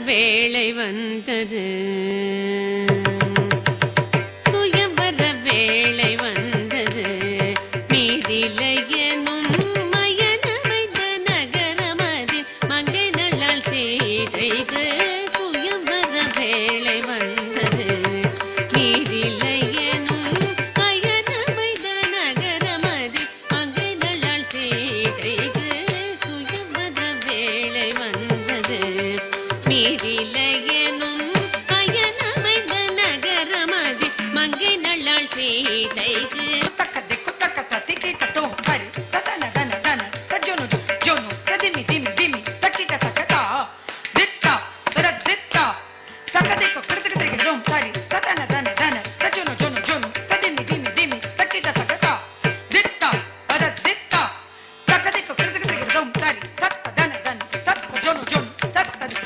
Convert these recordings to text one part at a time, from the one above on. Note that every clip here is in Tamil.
வேளை வந்தது, சுயவர வேளை வந்தது. மீதிலையனும் மயனமைந்த நகரமதில் மங்கை நல்லால் செய்கைக்கு சுயவர வேளை வந்தது. மீதிலையனும் மயனமைந்த நகரமதில் மங்கை நல்லால் செய்கைக்கு சுயவர வேளை வந்தது. மீதிலையனும் அயனமைந்த நகரமதி மங்கை நல்லாள் சீதைக்கு தக்கத்தை குத்தக்கத்த திக்கிட்டத்தோ கரி ததன தன தன தஜோனு ஜோனு கதிமி திமி திமி தக்கிட்ட தக்கதா திட்டா தரதிட்டா தக்கத்தை குத்தக்கத்த திக்கிட்டத்தோ கரி ததன தன தன தஜோனு ஜோனு ஜோனு கதிமி திமி திமி தக்கிட்ட தக்கதா திட்டா தரதிட்டா தக்கத்தை குத்தக்கத்த திக்கிட்டத்தோ கரி ததன தன தக்க ஜோனு ஜோனு தக்கதி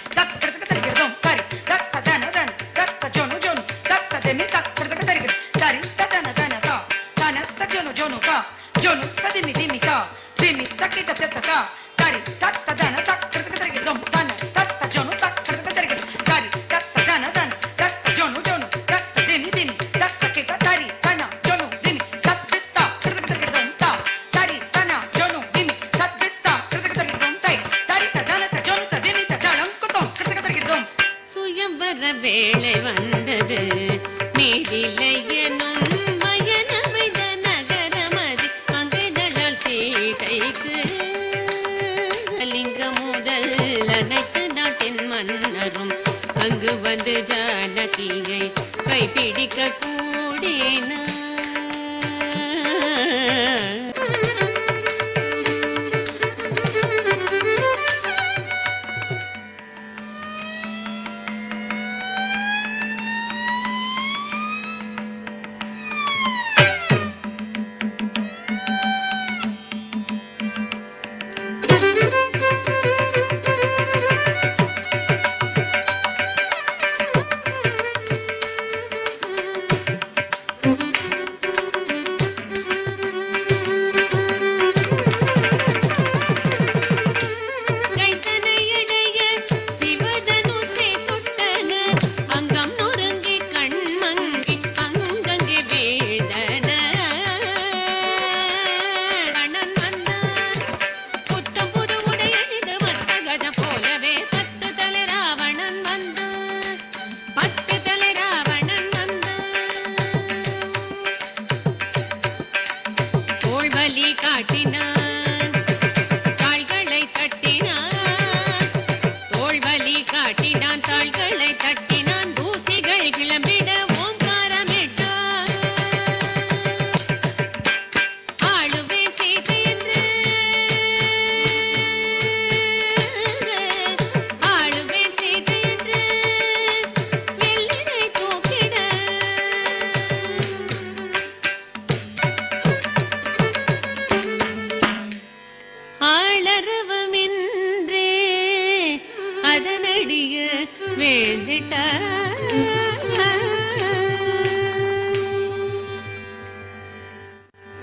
சுயவர வேளை வந்தது. மீதிலையனும் மயனமைந்த நகரமதி மங்கை நல்லாள் சீதைக்கு லிங்க முதல் அனைத்து நாட்டின் மன்னரும் அங்கு வந்து ஜானகியை கைப்பிடிக்க கூடினார்.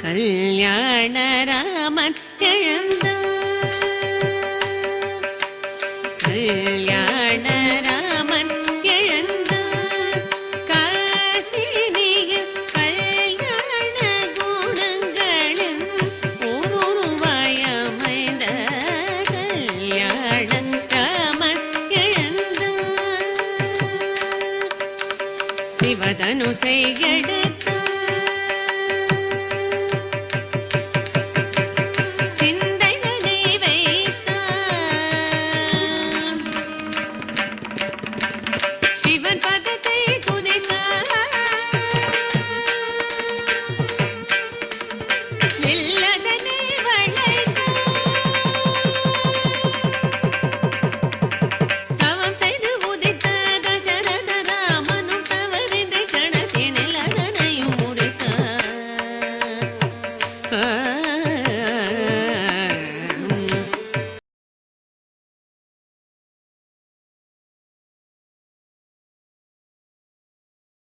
கல்யாண ராமன் எழுந்தார், கல்யாண ராமன் எழுந்தார். காசினியில் கல்யாண குணங்களின் ஒருவாயமைந்த கல்யாண ராமன் எழுந்தார். சிவதனுசை எடுத்து